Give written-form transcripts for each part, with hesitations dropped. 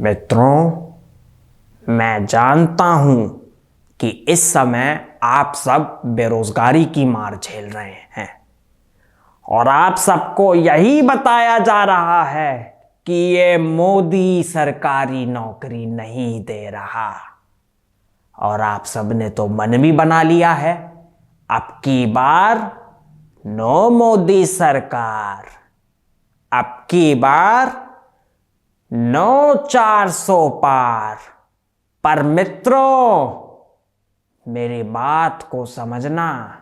मित्रों, मैं जानता हूं कि इस समय आप सब बेरोजगारी की मार झेल रहे हैं और आप सबको यही बताया जा रहा है कि ये मोदी सरकारी नौकरी नहीं दे रहा। और आप सब ने तो मन भी बना लिया है, अब की बार नो मोदी सरकार, अब की बार नो 400 पार। पर मित्रों, मेरी बात को समझना,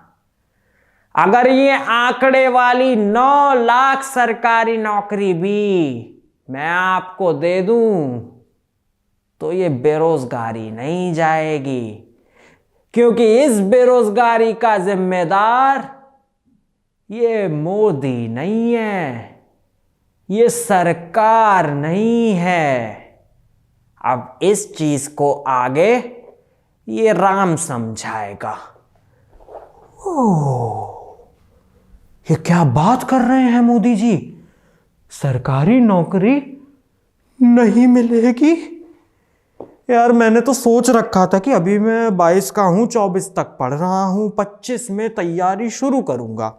अगर ये आंकड़े वाली 9 लाख सरकारी नौकरी भी मैं आपको दे दूं तो ये बेरोजगारी नहीं जाएगी, क्योंकि इस बेरोजगारी का जिम्मेदार ये मोदी नहीं है, ये सरकार नहीं है। अब इस चीज को आगे ये राम समझाएगा। ओह, ये क्या बात कर रहे हैं मोदी जी, सरकारी नौकरी नहीं मिलेगी? यार, मैंने तो सोच रखा था कि अभी मैं 22 का हूं, 24 तक पढ़ रहा हूं, 25 में तैयारी शुरू करूंगा,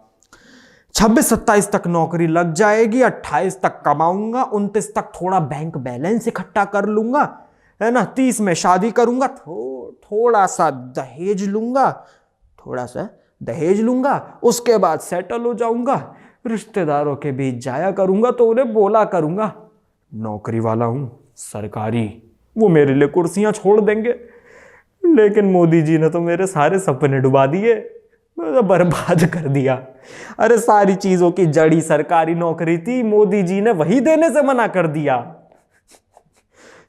26-27 तक नौकरी लग जाएगी, 28 तक कमाऊंगा, 29 तक थोड़ा बैंक बैलेंस इकट्ठा कर लूंगा, है ना, 30 में शादी करूंगा, थोड़ा सा दहेज लूंगा, उसके बाद सेटल हो जाऊंगा, रिश्तेदारों के बीच जाया करूंगा तो उन्हें बोला करूंगा नौकरी वाला हूं, सरकारी, वो मेरे लिए कुर्सियां छोड़ देंगे। लेकिन मोदी जी ने तो मेरे सारे सपने डुबा दिए, बर्बाद कर दिया। अरे, सारी चीजों की जड़ी सरकारी नौकरी थी, मोदी जी ने वही देने से मना कर दिया।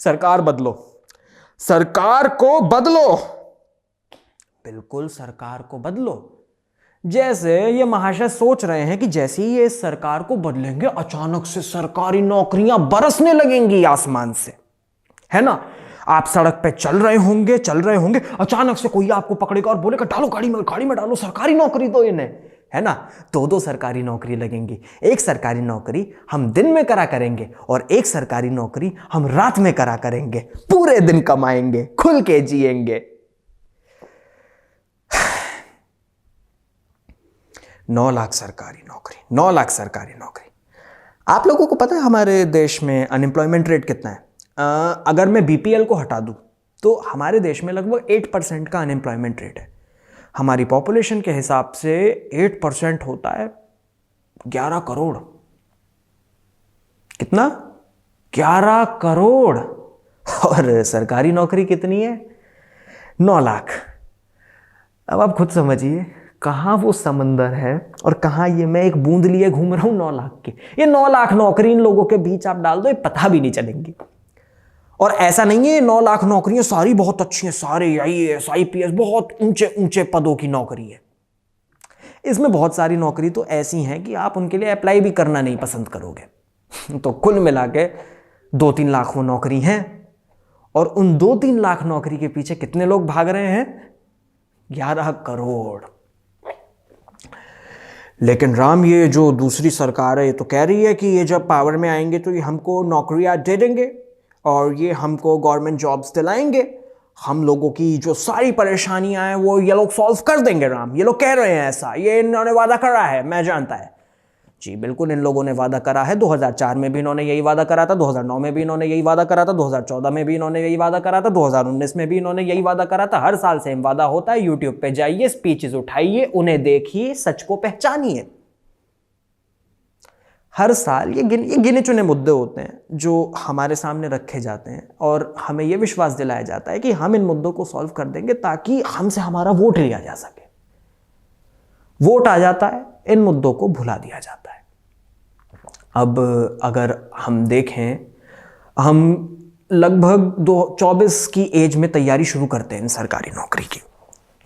सरकार बदलो, सरकार को बदलो, बिल्कुल सरकार को बदलो। जैसे ये महाशय सोच रहे हैं कि जैसे ही ये इस सरकार को बदलेंगे अचानक से सरकारी नौकरियां बरसने लगेंगी आसमान से, है ना। आप सड़क पे चल रहे होंगे, अचानक से कोई आपको पकड़ेगा और बोलेगा डालो गाड़ी में डालो, सरकारी नौकरी दो इन्हें, है ना। 2 सरकारी नौकरी लगेंगी, एक सरकारी नौकरी हम दिन में करा करेंगे और एक सरकारी नौकरी हम रात में करा करेंगे, पूरे दिन कमाएंगे, खुल के जिएंगे। 9 लाख सरकारी नौकरी। आप लोगों को पता है हमारे देश में अनएम्प्लॉयमेंट रेट कितना है? अगर मैं बीपीएल को हटा दूं तो हमारे देश में लगभग 8% का अनएम्प्लॉयमेंट रेट है। हमारी पॉपुलेशन के हिसाब से 8% होता है 11 करोड़। कितना? 11 करोड़। और सरकारी नौकरी कितनी है? 9 लाख। अब आप खुद समझिए कहां वो समंदर है और कहां ये मैं एक बूंद लिए घूम रहा हूं 9 लाख की। ये 9 लाख नौकरी इन लोगों के बीच आप डाल दो, ये पता भी नहीं चलेंगी। और ऐसा नहीं है 9 लाख नौकरियां सारी बहुत अच्छी हैं, सारे आईएएस आईपीएस बहुत ऊंचे ऊंचे पदों की नौकरी है। इसमें बहुत सारी नौकरी तो ऐसी हैं कि आप उनके लिए अप्लाई भी करना नहीं पसंद करोगे। तो कुल मिला के 2-3 लाख वो नौकरी हैं। और उन 2-3 लाख नौकरी के पीछे कितने लोग भाग रहे हैं? 11 करोड़। लेकिन राम, ये जो दूसरी सरकार है ये तो कह रही है कि ये जब पावर में आएंगे तो ये हमको नौकरियां दे देंगे और ये हमको गवर्नमेंट जॉब्स दिलाएंगे, हम लोगों की जो सारी परेशानियां हैं वो ये लोग सॉल्व कर देंगे। राम, ये लोग कह रहे हैं ऐसा, ये इन्होंने वादा करा है, मैं जानता है जी, बिल्कुल इन लोगों ने वादा करा है। 2004 में भी इन्होंने यही वादा करा था, 2009 में भी इन्होंने यही वादा करा था, 2014 में भी इन्होंने यही वादा करा था, 2019 में भी इन्होंने यही वादा करा था। हर साल सेम वादा होता है। यूट्यूब पे जाइए, स्पीचेस उठाइए, उन्हें देखिए, सच को पहचानिए। हर साल ये गिने चुने मुद्दे होते हैं जो हमारे सामने रखे जाते हैं और हमें यह विश्वास दिलाया जाता है कि हम इन मुद्दों को सॉल्व कर देंगे ताकि हमसे हमारा वोट लिया जा सके। वोट आ जाता है, इन मुद्दों को भुला दिया जाता है। अब अगर हम देखें, हम लगभग 24 की एज में तैयारी शुरू करते हैं इन सरकारी नौकरी की।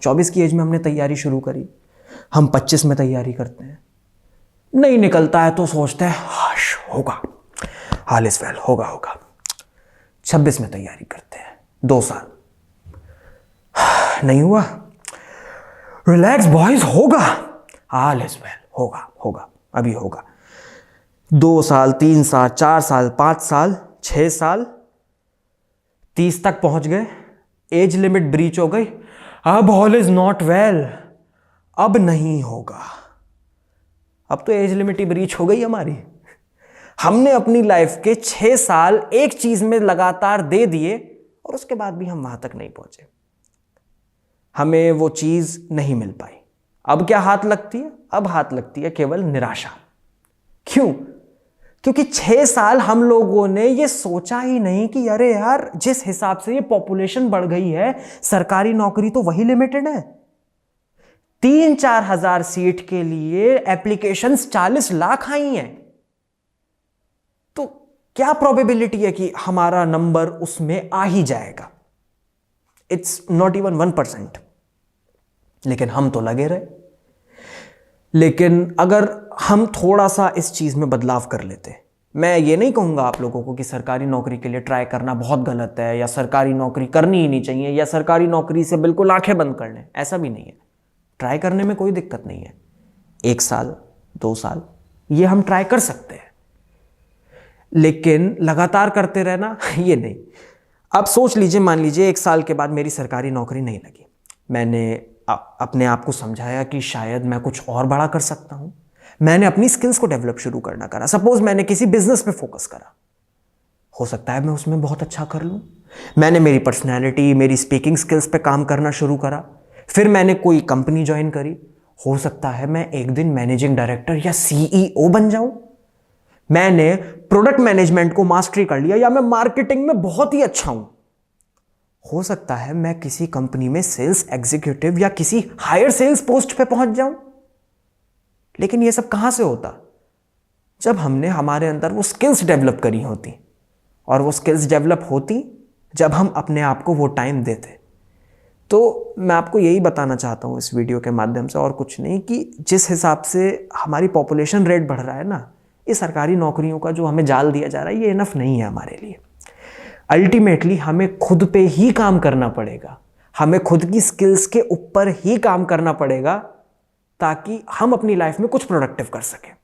24 की एज में हमने तैयारी शुरू करी, हम 25 में तैयारी करते हैं, नहीं निकलता है तो सोचते हैं हाश होगा, ऑल इज वेल, होगा। 26 में तैयारी करते हैं, 2 साल नहीं हुआ, रिलैक्स बॉयज, होगा, ऑल इज वेल, होगा, अभी होगा। 2 साल, 3 साल, 4 साल, 5 साल, 6 साल, 30 तक पहुंच गए, एज लिमिट ब्रीच हो गई, अब ऑल इज नॉट वेल, अब नहीं होगा। अब तो एज लिमिट ही ब्रीच हो गई हमारी। हमने अपनी लाइफ के 6 साल एक चीज में लगातार दे दिए और उसके बाद भी हम वहां तक नहीं पहुंचे, हमें वो चीज नहीं मिल पाई। अब क्या हाथ लगती है? अब हाथ लगती है केवल निराशा। क्यों? क्योंकि 6 साल हम लोगों ने ये सोचा ही नहीं कि अरे यार, जिस हिसाब से ये पॉपुलेशन बढ़ गई है, सरकारी नौकरी तो वही लिमिटेड है। 3-4 हजार सीट के लिए एप्लीकेशंस 40 लाख आई हैं, तो क्या प्रोबेबिलिटी है कि हमारा नंबर उसमें आ ही जाएगा? It's not even 1%। लेकिन हम तो लगे रहे। लेकिन अगर हम थोड़ा सा इस चीज में बदलाव कर लेते, मैं ये नहीं कहूंगा आप लोगों को कि सरकारी नौकरी के लिए ट्राई करना बहुत गलत है, या सरकारी नौकरी करनी ही नहीं चाहिए, या सरकारी नौकरी से बिल्कुल आंखें बंद कर लें, ऐसा भी नहीं है। ट्राई करने में कोई दिक्कत नहीं है। 1 साल 2 साल ये हम ट्राई कर सकते हैं, लेकिन लगातार करते रहना ये नहीं। आप सोच लीजिए, मान लीजिए 1 साल के बाद मेरी सरकारी नौकरी नहीं लगी, मैंने अपने आप को समझाया कि शायद मैं कुछ और बड़ा कर सकता हूं, मैंने अपनी स्किल्स को डेवलप शुरू करना करा। सपोज मैंने किसी बिजनेस पे फोकस करा, हो सकता है मैं उसमें बहुत अच्छा कर लूं। मैंने मेरी पर्सनैलिटी, मेरी स्पीकिंग स्किल्स पे काम करना शुरू करा। फिर मैंने कोई कंपनी ज्वाइन करी, हो सकता है मैं एक दिन मैनेजिंग डायरेक्टर या CEO बन जाऊं। मैंने प्रोडक्ट मैनेजमेंट को मास्टरी कर लिया, या मैं मार्केटिंग में बहुत ही अच्छा हूं, हो सकता है मैं किसी कंपनी में सेल्स एग्जीक्यूटिव या किसी हायर सेल्स पोस्ट पे पहुंच जाऊं। लेकिन ये सब कहां से होता? जब हमने हमारे अंदर वो स्किल्स डेवलप करी होती, और वो स्किल्स डेवलप होती जब हम अपने आप को वो टाइम देते। तो मैं आपको यही बताना चाहता हूं इस वीडियो के माध्यम से, और कुछ नहीं, कि जिस हिसाब से हमारी पॉपुलेशन रेट बढ़ रहा है ना, ये सरकारी नौकरियों का जो हमें जाल दिया जा रहा है, ये इनफ नहीं है हमारे लिए। अल्टीमेटली हमें खुद पे ही काम करना पड़ेगा, हमें खुद की स्किल्स के ऊपर ही काम करना पड़ेगा, ताकि हम अपनी लाइफ में कुछ प्रोडक्टिव कर सकें।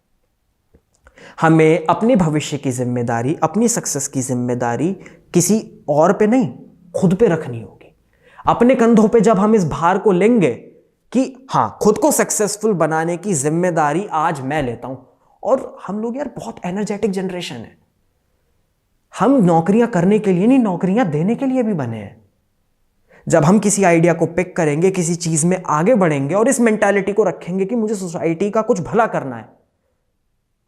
हमें अपने भविष्य की जिम्मेदारी, अपनी सक्सेस की जिम्मेदारी किसी और पे नहीं, खुद पे रखनी होगी। अपने कंधों पे जब हम इस भार को लेंगे कि हां, खुद को सक्सेसफुल बनाने की जिम्मेदारी आज मैं लेता हूं। और हम लोग यार बहुत एनर्जेटिक जनरेशन है, हम नौकरियां करने के लिए नहीं, नौकरियां देने के लिए भी बने हैं। जब हम किसी आइडिया को पिक करेंगे, किसी चीज में आगे बढ़ेंगे और इस मेंटालिटी को रखेंगे कि मुझे सोसाइटी का कुछ भला करना है,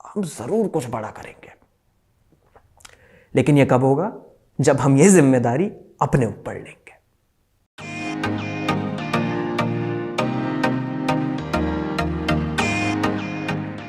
हम जरूर कुछ बड़ा करेंगे। लेकिन यह कब होगा? जब हम ये जिम्मेदारी अपने ऊपर लेंगे।